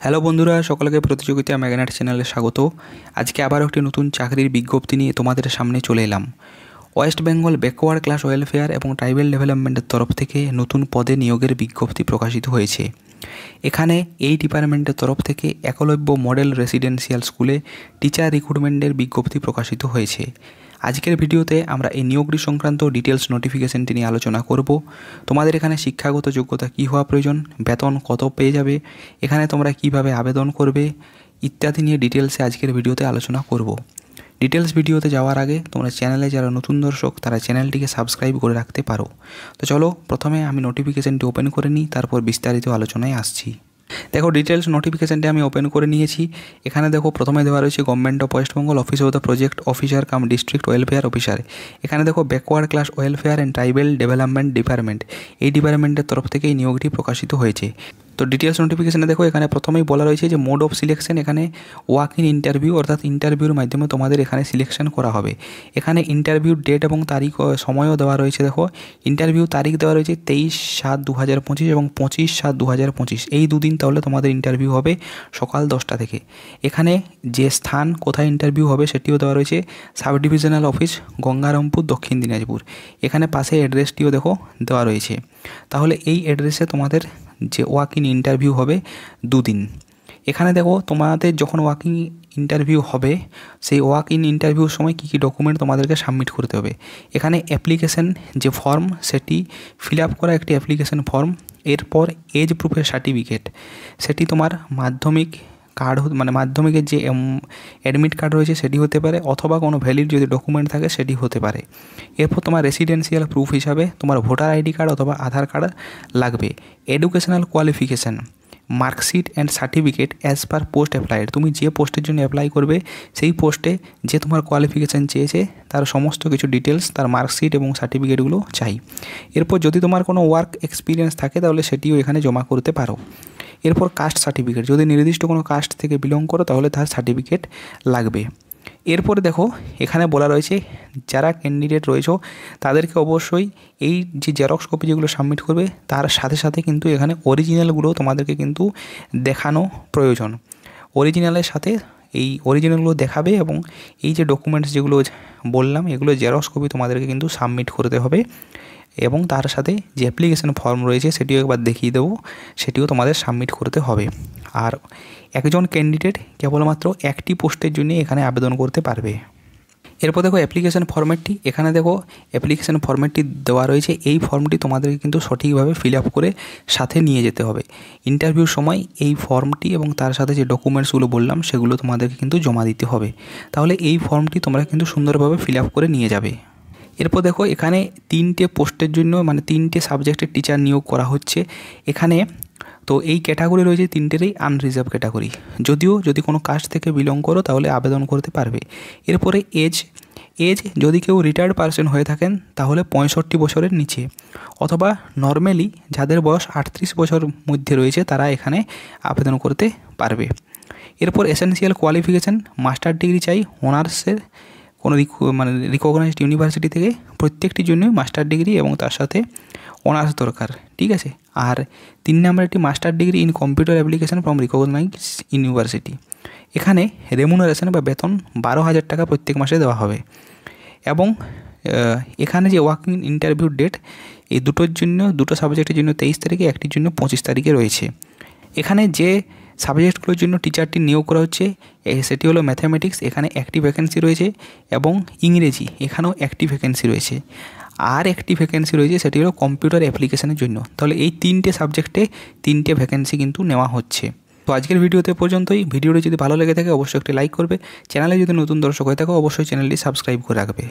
Hello বন্ধুরা, সকলকে প্রতিযোগিতা ম্যাগনেট চ্যানেলে স্বাগত। আজকে আবার একটি নতুন চাকরির বিজ্ঞপ্তি নিয়ে তোমাদের সামনে চলে এলাম। West Bengal backward class welfare এবং ট্রাইবাল ডেভেলপমেন্টের তরফ থেকে নতুন পদে নিয়োগের বিজ্ঞপ্তি প্রকাশিত হয়েছে। এখানে এই ডিপার্টমেন্টের তরফ থেকে একলব্য মডেল রেসিডেন্সিয়াল স্কুলে টিচার রিক্রুটমেন্টের বিজ্ঞপ্তি প্রকাশিত হয়েছে। আজকের ভিডিওতে আমরা এই নিয়োগটি সংক্রান্ত ডিটেলস নোটিফিকেশনটি নিয়ে আলোচনা করব। তোমাদের এখানে শিক্ষাগত যোগ্যতা কী হওয়া প্রয়োজন, বেতন কত পেয়ে যাবে, এখানে তোমরা কিভাবে আবেদন করবে ইত্যাদি নিয়ে ডিটেলসে আজকের ভিডিওতে আলোচনা করব। ডিটেলস ভিডিওতে যাওয়ার আগে তোমরা চ্যানেলে যারা নতুন দর্শক তারা চ্যানেলটিকে সাবস্ক্রাইব করে রাখতে পারো। তো চলো প্রথমে আমি নোটিফিকেশনটি ওপেন করে নিই, তারপর বিস্তারিত আলোচনায় আসছি। দেখো ডিটেলস নোটিফিকেশনটি আমি ওপেন করে নিয়েছি। এখানে দেখো প্রথমে দেওয়া রয়েছে government of West Bengal office of the project officer come district welfare officer. এখানে দেখো backward class welfare and tribal development department, এই ডিপার্টমেন্টের তরফ থেকে এই নিয়োগটি প্রকাশিত হয়েছে। তো ডিটেলস নোটিফিকেশনে দেখো এখানে প্রথমেই বলা রয়েছে যে মোড অফ সিলেকশন, এখানে ওয়াক ইন ইন্টারভিউ অর্থাৎ ইন্টারভিউর মাধ্যমে তোমাদের এখানে সিলেকশন করা হবে। এখানে ইন্টারভিউ ডেট এবং তারিখ সময়ও দেওয়া রয়েছে। দেখো ইন্টারভিউ তারিখ দেওয়া রয়েছে 23/7/2025 এবং 25/7/2025, এই দুদিন তাহলে তোমাদের ইন্টারভিউ হবে সকাল 10টা থেকে। এখানে যে স্থান কোথায় ইন্টারভিউ হবে সেটিও দেওয়া রয়েছে, সাব ডিভিশনাল অফিস গঙ্গারামপুর, দক্ষিণ দিনাজপুর। এখানে পাশে অ্যাড্রেসটিও দেখো দেওয়া রয়েছে। তাহলে এই অ্যাড্রেসে তোমাদের যে ওয়াক ইন ইন্টারভিউ হবে দুদিন। এখানে দেখো তোমাদের যখন ওয়াক ইন ইন্টারভিউ হবে সেই ওয়াক ইন ইন্টারভিউর সময় কী কী ডকুমেন্ট তোমাদেরকে সাবমিট করতে হবে। এখানে অ্যাপ্লিকেশন যে ফর্ম সেটি ফিল আপ করা একটি অ্যাপ্লিকেশন ফর্ম, এরপর এজ প্রুফের সার্টিফিকেট, সেটি তোমার মাধ্যমিক কার্ড মানে মাধ্যমিকের যে অ্যাডমিট কার্ড রয়েছে সেটি হতে পারে, অথবা কোনো ভ্যালিড যদি ডকুমেন্ট থাকে সেটি হতে পারে। এরপর তোমার রেসিডেন্সিয়াল প্রুফ হিসাবে তোমার ভোটার আইডি কার্ড অথবা আধার কার্ড লাগবে। Educational qualification, marksheet and certificate as per post applied, তুমি যে পোস্টের জন্য অ্যাপ্লাই করবে সেই পোস্টে যে তোমার কোয়ালিফিকেশান চেয়েছে তার সমস্ত কিছু ডিটেলস, তার মার্কশিট এবং সার্টিফিকেটগুলো চাই। এরপর যদি তোমার কোনো ওয়ার্ক এক্সপিরিয়েন্স থাকে তাহলে সেটিও এখানে জমা করতে পারো। এরপর কাস্ট সার্টিফিকেট, যদি নির্দিষ্ট কোনো কাস্ট থেকে বিলং করো তাহলে তার সার্টিফিকেট লাগবে। এরপরে দেখো এখানে বলা রয়েছে যারা ক্যান্ডিডেট রয়েছে তাদেরকে অবশ্যই এই যে জেরক্স কপি যেগুলো সাবমিট করবে তার সাথে সাথে কিন্তু এখানে অরিজিনালগুলো তোমাদেরকে কিন্তু দেখানো প্রয়োজন। অরিজিনালের সাথে এই অরিজিনালগুলো দেখাবে এবং এই যে ডকুমেন্টস যেগুলো বললাম এগুলো জেরক্স কপি তোমাদেরকে কিন্তু সাবমিট করতে হবে, এবং তার সাথে যে অ্যাপ্লিকেশন ফর্ম রয়েছে সেটিও একবার দেখিয়ে দেবো, সেটিও তোমাদের সাবমিট করতে হবে। আর একজন ক্যান্ডিডেট কেবলমাত্র একটি পোস্টের জন্য এখানে আবেদন করতে পারবে। এরপর দেখো অ্যাপ্লিকেশন ফর্ম্যাটটি, এখানে দেখো অ্যাপ্লিকেশন ফর্ম্যাটটি দেওয়া রয়েছে। এই ফর্মটি তোমাদেরকে কিন্তু সঠিকভাবে ফিল আপ করে সাথে নিয়ে যেতে হবে। ইন্টারভিউর সময় এই ফর্মটি এবং তার সাথে যে ডকুমেন্টসগুলো বললাম সেগুলো তোমাদেরকে কিন্তু জমা দিতে হবে। তাহলে এই ফর্মটি তোমরা কিন্তু সুন্দরভাবে ফিল আপ করে নিয়ে যাবে। এরপর দেখো এখানে 3টে পোস্টের জন্য মানে 3টে সাবজেক্টের টিচার নিয়োগ করা হচ্ছে এখানে। তো এই ক্যাটাগরি রয়েছে 3টেরই আনরিজার্ভ ক্যাটাগরি, যদিও যদি কোনো কাস্ট থেকে বিলং করো তাহলে আবেদন করতে পারবে। এরপরে এজ যদি কেউ রিটায়ার্ড পারসন হয়ে থাকেন তাহলে 65 বছরের নিচে, অথবা নর্মালি যাদের বয়স 38 বছর মধ্যে রয়েছে তারা এখানে আবেদন করতে পারবে। এরপর এসেনশিয়াল কোয়ালিফিকেশান, মাস্টার ডিগ্রি চাই অনার্সের কোনো রিকগনাইজড ইউনিভার্সিটি থেকে, প্রত্যেকটির জন্যই মাস্টার ডিগ্রি এবং তার সাথে অনার্স দরকার, ঠিক আছে। আর 3 নম্বর একটি master degree in computer application from recognized university. এখানে রেমুনারেশন বা বেতন 12,000 টাকা প্রত্যেক মাসে দেওয়া হবে। এবং এখানে যে ওয়ার্কিং ইন্টারভিউ ডেট এই দুটোর জন্য, দুটো সাবজেক্টের জন্য 23 তারিখে, একটির জন্য 25 তারিখে রয়েছে। এখানে যে সাবজেক্টগুলোর জন্য টিচারটি নিয়োগ করা হচ্ছে সেটি হলো ম্যাথামেটিক্স, এখানে একটি ভ্যাকেন্সি রয়েছে, এবং ইংরেজি এখানেও একটি ভ্যাকেন্সি রয়েছে। আর একটি ভ্যাকেন্সি রয়েছে সেটি হলো কম্পিউটার অ্যাপ্লিকেশনের জন্য। তাহলে এই 3টে সাবজেক্টে 3টে ভ্যাকেন্সি কিন্তু নেওয়া হচ্ছে। তো আজকের ভিডিওতে পর্যন্তই। ভিডিওটি যদি ভালো লেগে থাকে অবশ্যই একটি লাইক করবে, চ্যানেলে যদি নতুন দর্শক হয়ে থাকো অবশ্যই চ্যানেলটি সাবস্ক্রাইব করে রাখবে।